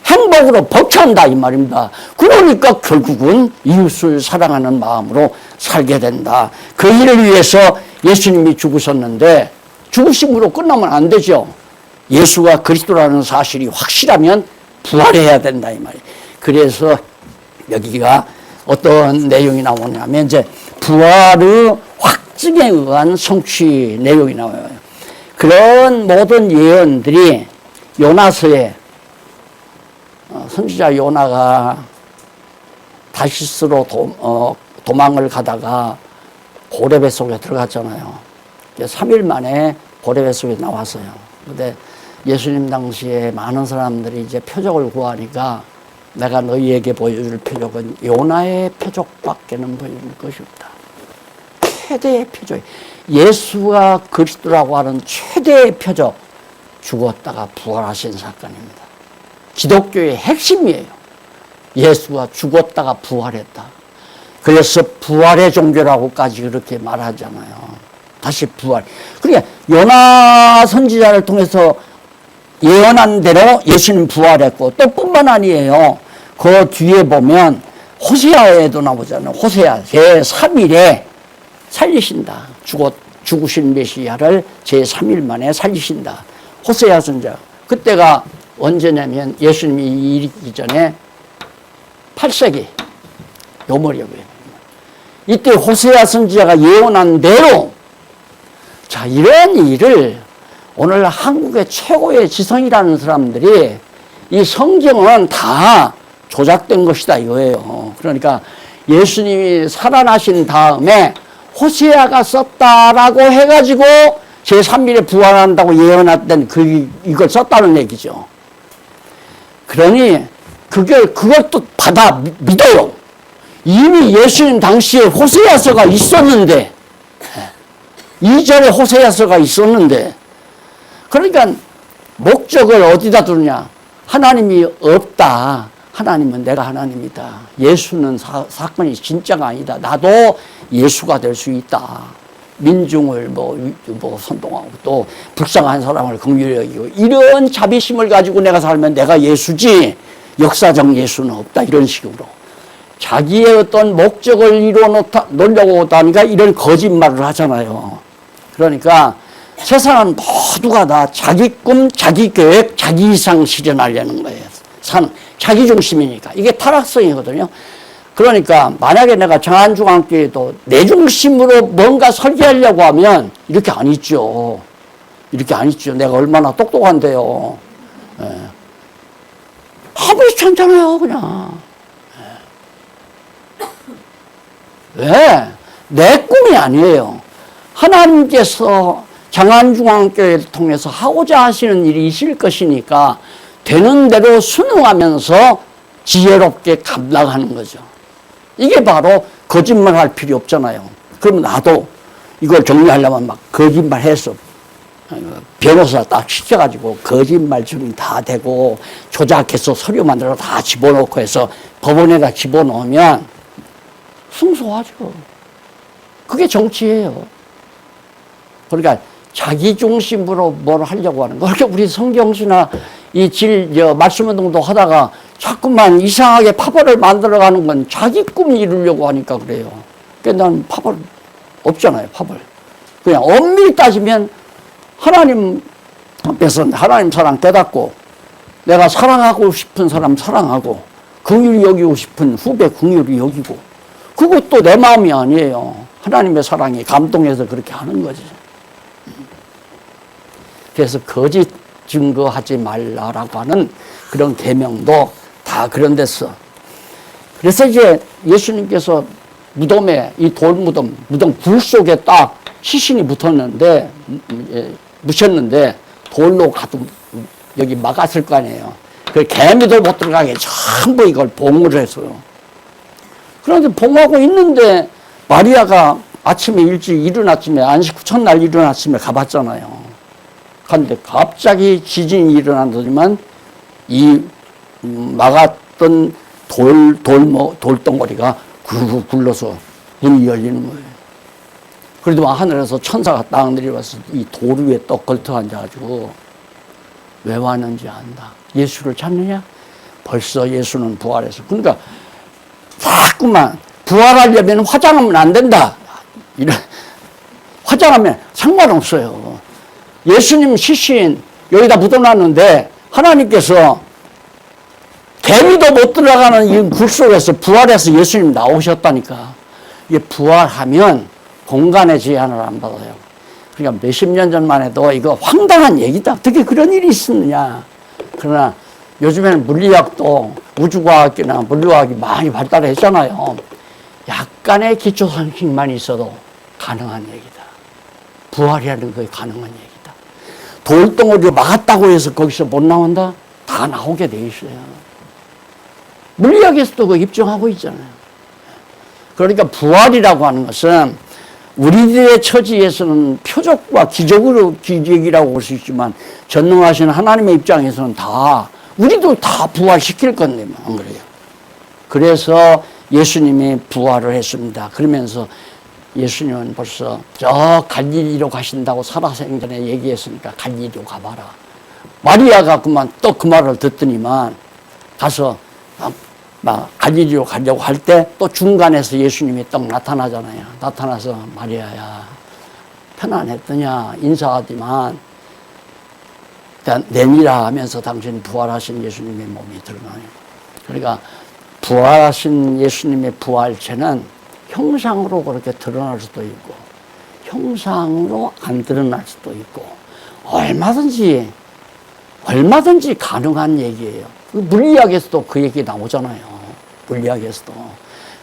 Speaker 1: 행복으로 벅찬다 이 말입니다. 그러니까 결국은 이웃을 사랑하는 마음으로 살게 된다. 그 일을 위해서 예수님이 죽으셨는데 죽으심으로 끝나면 안 되죠. 예수가 그리스도라는 사실이 확실하면 부활해야 된다 이 말이에요. 그래서 여기가 어떤 내용이 나오냐면 이제 부활의 확증에 의한 성취 내용이 나와요. 그런 모든 예언들이 요나서에 선지자 요나가 다시스로 도망을 가다가 고레 속에 들어갔잖아요. 3일 만에 고레 속에 나왔어요. 근데 예수님 당시에 많은 사람들이 이제 표적을 구하니까 내가 너희에게 보여줄 표적은 요나의 표적밖에는 보여줄 것이 없다. 최대의 표적. 예수가 그리스도라고 하는 최대의 표적. 죽었다가 부활하신 사건입니다. 기독교의 핵심이에요. 예수가 죽었다가 부활했다. 그래서 부활의 종교라고까지 그렇게 말하잖아요. 다시 부활. 그러니까 요나 선지자를 통해서 예언한 대로 예수님 부활했고, 또 뿐만 아니에요. 그 뒤에 보면 호세아에도 나오잖아요. 호세아 제3일에 살리신다. 죽으신 메시아를 제3일 만에 살리신다. 호세아 선지자. 그때가 언제냐면 예수님이 일기 전에 8세기 요 무렵이에요. 이때 호세아 선지자가 예언한 대로, 자, 이런 일을 오늘 한국의 최고의 지성이라는 사람들이 이 성경은 다 조작된 것이다 이거예요. 그러니까 예수님이 살아나신 다음에 호세아가 썼다라고 해가지고 제3일에 부활한다고 예언했던 이걸 썼다는 얘기죠. 그러니 그걸 또 받아 믿어요. 이미 예수님 당시에 호세아서가 있었는데, 2절에 호세아서가 있었는데, 그러니까 목적을 어디다 두느냐. 하나님이 없다. 하나님은 내가 하나님이다. 예수는 사건이 진짜가 아니다. 나도 예수가 될 수 있다. 민중을 선동하고 또 불쌍한 사람을 긍휼히 여기고 이런 자비심을 가지고 내가 살면 내가 예수지 역사적 예수는 없다. 이런 식으로 자기의 어떤 목적을 이루어놓으려고 하니까 이런 거짓말을 하잖아요. 그러니까 세상은 모두가 다 자기 꿈, 자기 계획, 자기 이상 실현하려는 거예요. 자기 중심이니까. 이게 타락성이거든요. 그러니까 만약에 내가 장안중앙교회도 내 중심으로 뭔가 설계하려고 하면 이렇게 안 있죠. 이렇게 안 있죠. 내가 얼마나 똑똑한데요. 예. 아무렇지 않잖아요, 그냥. 예. 왜? 내 꿈이 아니에요. 하나님께서 장안중앙교회를 통해서 하고자 하시는 일이 있을 것이니까 되는 대로 순응하면서 지혜롭게 감당하는 거죠. 이게 바로 거짓말 할 필요 없잖아요. 그럼 나도 이걸 정리하려면 막 거짓말해서 변호사 딱 시켜가지고 거짓말 증인 다 되고 조작해서 서류 만들어 다 집어넣고 해서 법원에다 집어넣으면 승소하죠. 그게 정치예요. 그러니까 자기 중심으로 뭘 하려고 하는 거. 그렇게 우리 성경시나 말씀운동도 하다가 자꾸만 이상하게 파벌을 만들어가는 건 자기 꿈 이루려고 하니까 그래요. 그러니까 난 파벌 없잖아요, 파벌. 그냥 엄밀히 따지면 하나님 앞에서 하나님 사랑 깨닫고 내가 사랑하고 싶은 사람 사랑하고 긍휼히 여기고 싶은 후배 긍휼히 여기고 그것도 내 마음이 아니에요. 하나님의 사랑이 감동해서 그렇게 하는 거지. 그래서 거짓 증거하지 말라라고 하는 그런 계명도 다 그런 데서. 그래서 이제 예수님께서 무덤에 이 돌무덤, 무덤 굴 속에 딱 시신이 붙었는데, 묻혔는데 돌로 가득 여기 막았을 거 아니에요. 그 개미도 못 들어가게 전부 이걸 봉을 했어요. 그런데 봉하고 있는데 마리아가 아침에 일찍 일어났으면 안식 후 첫날 일어났으면 가봤잖아요. 그런데 갑자기 지진이 일어나더니만 이 막았던 돌덩어리가 구르르 굴러서 문이 열리는 거예요. 그래도 하늘에서 천사가 딱 내려와서 이 돌 위에 떡 걸터 앉아가지고 왜 왔는지 안다. 예수를 찾느냐? 벌써 예수는 부활해서. 그러니까 자꾸만 부활하려면 화장하면 안 된다. 이런 화장하면 상관없어요. 예수님 시신 여기다 묻어놨는데 하나님께서 개미도 못 들어가는 이 굴 속에서 부활해서 예수님 나오셨다니까. 이게 부활하면 공간의 제한을 안 받아요. 그러니까 몇십 년 전만 해도 이거 황당한 얘기다. 어떻게 그런 일이 있었느냐. 그러나 요즘에는 물리학도 우주과학이나 물리학이 많이 발달했잖아요. 약간의 기초 상식만 있어도 가능한 얘기다. 부활이라는 게 가능한 얘기다. 돌덩어리를 막았다고 해서 거기서 못 나온다? 다 나오게 돼 있어요. 물리학에서도 그 입증하고 있잖아요. 그러니까 부활이라고 하는 것은 우리들의 처지에서는 표적과 기적이라고 볼 수 있지만 전능하신 하나님의 입장에서는 다 우리도 다 부활시킬 건데, 안 그래요? 그래서 예수님이 부활을 했습니다. 그러면서 예수님은 벌써 저 갈릴리로 가신다고 살아생전에 얘기했으니까 갈릴리로 가봐라. 마리아가 그만 또 그 말을 듣더니만 가서 막 갈릴리로 가려고 할 때 또 중간에서 예수님이 딱 나타나잖아요. 나타나서 마리아야 편안했더냐 인사하지만 내니라 하면서 당신 부활하신 예수님의 몸이 드러나요. 그러니까 부활하신 예수님의 부활체는 형상으로 그렇게 드러날 수도 있고 형상으로 안 드러날 수도 있고 얼마든지 가능한 얘기예요. 물리학에서도 그 얘기 나오잖아요. 물리학에서도.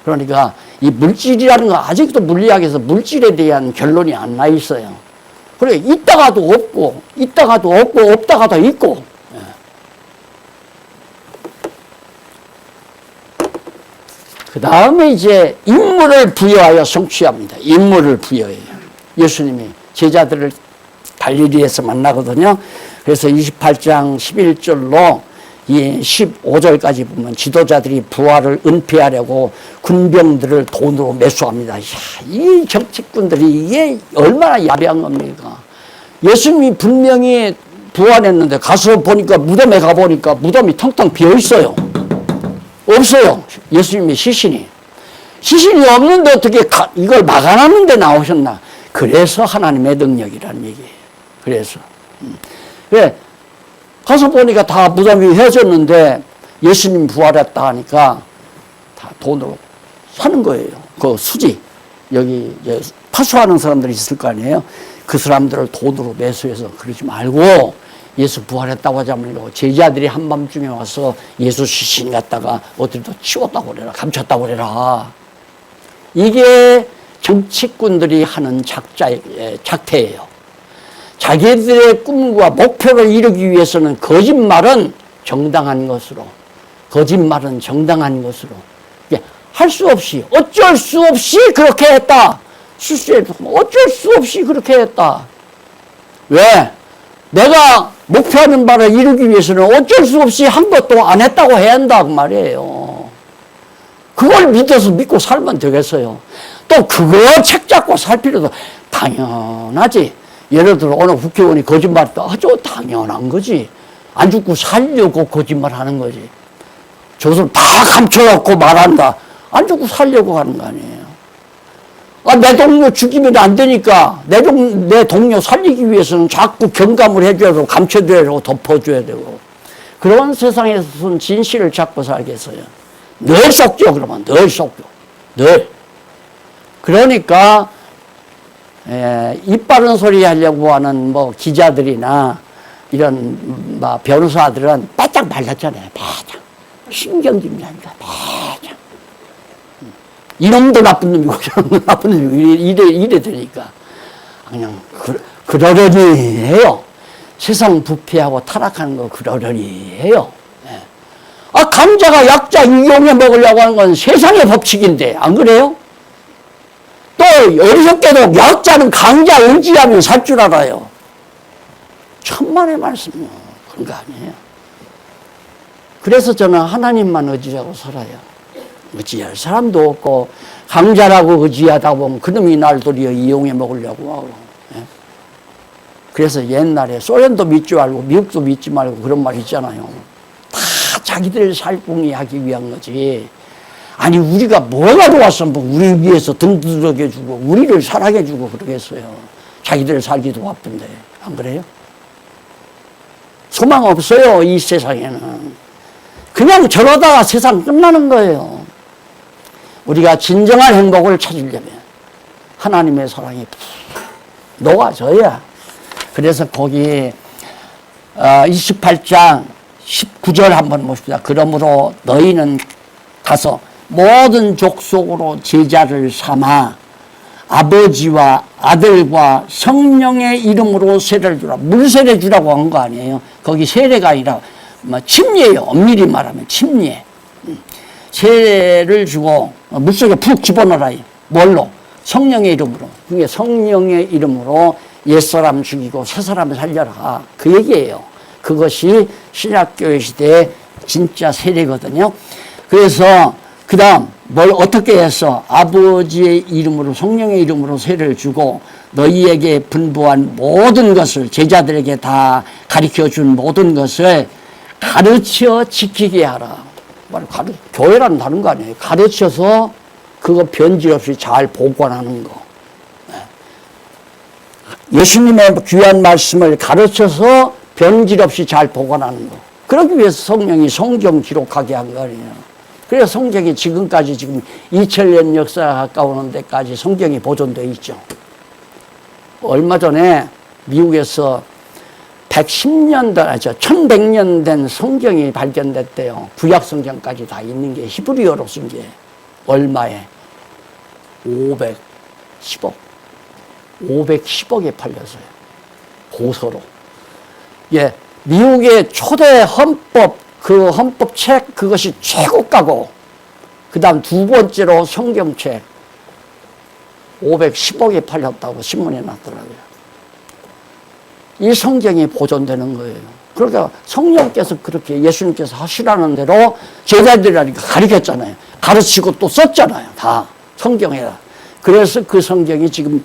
Speaker 1: 그러니까 이 물질이라는 거 아직도 물리학에서 물질에 대한 결론이 안 나 있어요. 그래 있다가도 없고 없다가도 있고. 그 다음에 이제 인물을 부여하여 성취합니다. 인물을 부여해요. 예수님이 제자들을 갈릴리에서 만나거든요. 그래서 28장 11절로 이 15절까지 보면 지도자들이 부활을 은폐하려고 군병들을 돈으로 매수합니다. 이야, 이 정치꾼들이 이게 얼마나 야비한 겁니까? 예수님이 분명히 부활했는데 가서 보니까 무덤에 가보니까 무덤이 텅텅 비어 있어요. 없어요. 예수님의 시신이 없는데 어떻게 이걸 막아놨는데 나오셨나? 그래서 하나님의 능력이라는 얘기예요. 그래서 그래 가서 보니까 다 무덤이 헤어졌는데 예수님 부활했다 하니까 다 돈으로 사는 거예요. 그 수지 여기 이제 파수하는 사람들이 있을 거 아니에요. 그 사람들을 돈으로 매수해서 그러지 말고 예수 부활했다고 하지 말고 제자들이 한밤중에 와서 예수 시신 갖다가 어디도 치웠다고 그래라, 감췄다고 그래라. 이게 정치꾼들이 하는 작태예요. 자기들의 꿈과 목표를 이루기 위해서는 거짓말은 정당한 것으로 할 수 없이 어쩔 수 없이 그렇게 했다. 실수해도 어쩔 수 없이 그렇게 했다. 왜? 내가 목표하는 바를 이루기 위해서는 어쩔 수 없이 한 것도 안 했다고 해야 한다 그 말이에요. 그걸 믿고 살면 되겠어요. 또 그거 책 잡고 살 필요도 당연하지. 예를 들어 오늘 국회의원이 거짓말도 아주 당연한 거지. 안 죽고 살려고 거짓말하는 거지. 저것을 다 감춰갖고 말한다. 안 죽고 살려고 하는 거 아니에요. 내 동료 죽이면 안 되니까 내 동료 살리기 위해서는 자꾸 경감을 해줘야 되고 감춰줘야 되고 덮어줘야 되고 그런 세상에서는 진실을 찾고 살겠어요. 늘 속죠. 그러면 늘 속죠. 늘. 그러니까 입 바른 소리 하려고 하는 뭐 기자들이나 이런 변호사들은 바짝 말랐잖아요. 바짝. 신경질나니까 바짝. 이놈도 나쁜 놈이고 저놈도 나쁜 놈이고 이래 되니까 그냥 그러려니 해요. 세상 부패하고 타락하는 거 그러려니 해요. 감자가 약자 이용해 먹으려고 하는 건 세상의 법칙인데 안 그래요? 또 어리석게도 약자는 강자 의지하면 살 줄 알아요. 천만의 말씀이요. 그런 거 아니에요. 그래서 저는 하나님만 의지하고 살아요. 의지할 사람도 없고 강자라고 의지하다 보면 그놈이 날 도리어 이용해 먹으려고 하고. 그래서 옛날에 소련도 믿지 말고 미국도 믿지 말고 그런 말 있잖아요. 다 자기들 살궁이 하기 위한 거지. 아니 우리가 뭐가 좋았어. 뭐 우리 위해서 등 두들겨주고 우리를 사랑해주고 그러겠어요. 자기들 살기도 바쁜데 안 그래요? 소망 없어요. 이 세상에는. 그냥 저러다가 세상 끝나는 거예요. 우리가 진정한 행복을 찾으려면 하나님의 사랑이 녹아져야. 그래서 거기 28장 19절 한번 봅시다. 그러므로 너희는 가서 모든 족속으로 제자를 삼아 아버지와 아들과 성령의 이름으로 세례를 주라. 물세례 주라고 한 거 아니에요. 거기 세례가 아니라 침례예요. 엄밀히 말하면 침례. 세례를 주고 물속에 푹 집어넣어라. 뭘로? 성령의 이름으로. 그게 성령의 이름으로 옛사람 죽이고 새사람 살려라. 그 얘기예요. 그것이 신약교회 시대의 진짜 세례거든요. 그래서 그 다음 뭘 어떻게 해서 아버지의 이름으로 성령의 이름으로 세례를 주고 너희에게 분부한 모든 것을 제자들에게 다 가르쳐준 모든 것을 가르쳐 지키게 하라. 교회라는 다른 거 아니에요. 가르쳐서 그거 변질 없이 잘 보관하는 거. 예수님의 귀한 말씀을 가르쳐서 변질 없이 잘 보관하는 거. 그러기 위해서 성령이 성경 기록하게 한 거 아니에요. 그래서 성경이 지금까지 지금 2000년 역사가 가까우는 데까지 성경이 보존되어 있죠. 얼마 전에 미국에서 110년, 1100년 된 성경이 발견됐대요. 구약 성경까지 다 있는 게 히브리어로 쓴 게 얼마에? 510억. 510억에 팔렸어요. 고서로. 예, 미국의 초대 헌법, 그 헌법책 그것이 최고가고, 그 다음 두 번째로 성경책 510억에 팔렸다고 신문에 났더라고요. 이 성경이 보존되는 거예요. 그러니까 성령께서 그렇게 예수님께서 하시라는 대로 제자들이라니까 가르쳤잖아요. 가르치고 또 썼잖아요. 다 성경에다. 그래서 그 성경이 지금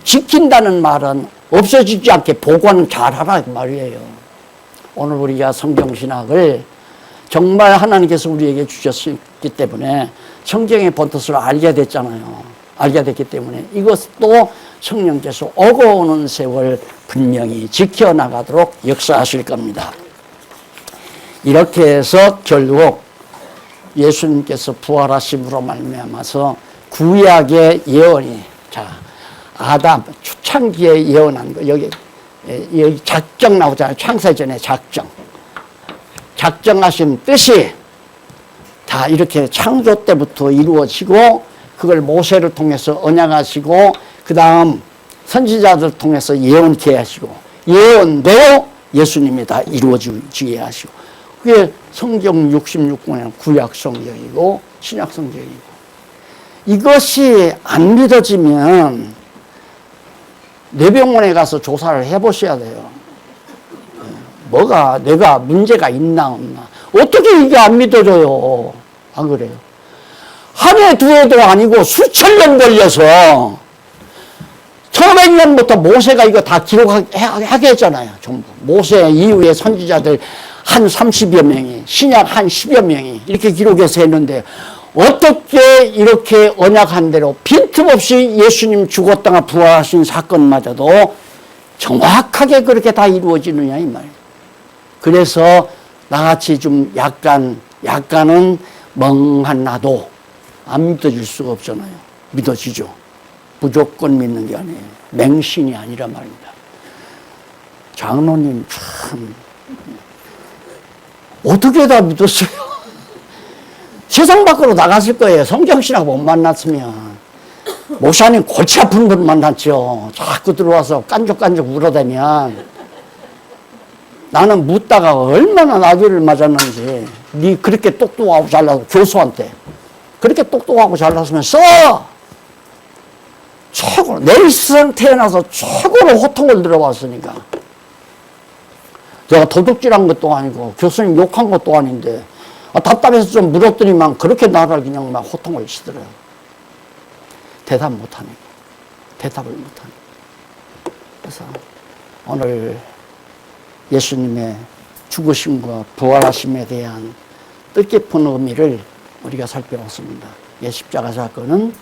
Speaker 1: 지킨다는 말은 없어지지 않게 보관 잘하라 그 말이에요. 오늘 우리가 성경신학을 정말 하나님께서 우리에게 주셨기 때문에 성경의 본뜻을 알게 됐잖아요. 알게 됐기 때문에 이것도 성령께서 오고 오는 세월 분명히 지켜나가도록 역사하실 겁니다. 이렇게 해서 결국 예수님께서 부활하심으로 말미암아서 구약의 예언이, 자, 아담 초창기에 예언한 거, 여기 작정 나오잖아요. 창세전에 작정하신 뜻이 다 이렇게 창조 때부터 이루어지고 그걸 모세를 통해서 언약하시고 그 다음 선지자들 통해서 예언케 하시고 예언대로 예수님이 다 이루어지게 하시고 그게 성경 66권의 구약 성경이고 신약 성경이고 이것이 안 믿어지면 뇌병원에 가서 조사를 해보셔야 돼요. 뭐가 내가 문제가 있나 없나. 어떻게 이게 안 믿어져요? 안 그래요? 한 해 두 해도 아니고 수천 년 걸려서 1500년부터 모세가 이거 다 기록하게 했잖아요. 전부. 모세 이후에 선지자들 한 30여 명이, 신약 한 10여 명이 이렇게 기록해서 했는데 어떻게 이렇게 언약한 대로 빈틈없이 예수님 죽었다가 부활하신 사건마저도 정확하게 그렇게 다 이루어지느냐 이 말이에요. 그래서 나같이 좀 약간은 멍한 나도 안 믿어질 수가 없잖아요. 믿어지죠. 무조건 믿는 게 아니에요. 맹신이 아니라 말입니다. 장로님 참 어떻게 다 믿었어요? 세상 밖으로 나갔을 거예요. 성경신학 못 만났으면. 목사님 골치 아픈 분 만났죠. 자꾸 들어와서 깐족깐족 울어대면 나는 묻다가 얼마나 나귀를 맞았는지. 네 그렇게 똑똑하고 잘나서 교수한테 그렇게 똑똑하고 잘났으면 써! 최고로 내 세상 태어나서 최고로 호통을 들어봤으니까 내가 도둑질한 것도 아니고 교수님 욕한 것도 아닌데 답답해서 좀 물었더니만 그렇게 나를 그냥 막 호통을 치더래요. 대답을 못하니까. 그래서 오늘 예수님의 죽으심과 부활하심에 대한 뜻깊은 의미를 우리가 살펴봤습니다. 십자가 사건은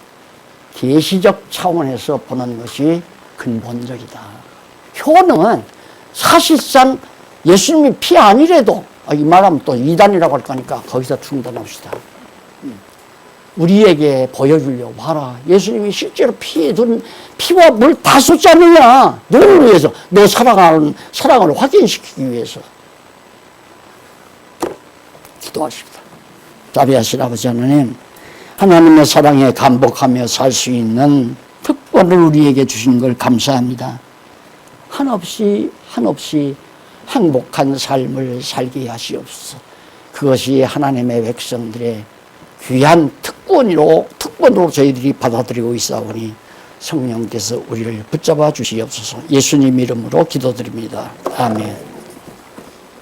Speaker 1: 계시적 차원에서 보는 것이 근본적이다. 효는 사실상 예수님이 피 아니래도 이 말하면 또 이단이라고 할 거니까 거기서 중단합시다. 우리에게 보여주려고 봐라. 예수님이 실제로 피와 물 다 쏟지 않느냐. 누구를 위해서? 너 사랑을 확인시키기 위해서. 기도하십니다. 자비하신 아버지 하나님, 하나님의 사랑에 감복하며 살 수 있는 특권을 우리에게 주신 걸 감사합니다. 한없이 행복한 삶을 살게 하시옵소서. 그것이 하나님의 백성들의 귀한 특권으로 저희들이 받아들이고 있사오니 성령께서 우리를 붙잡아 주시옵소서. 예수님 이름으로 기도드립니다. 아멘.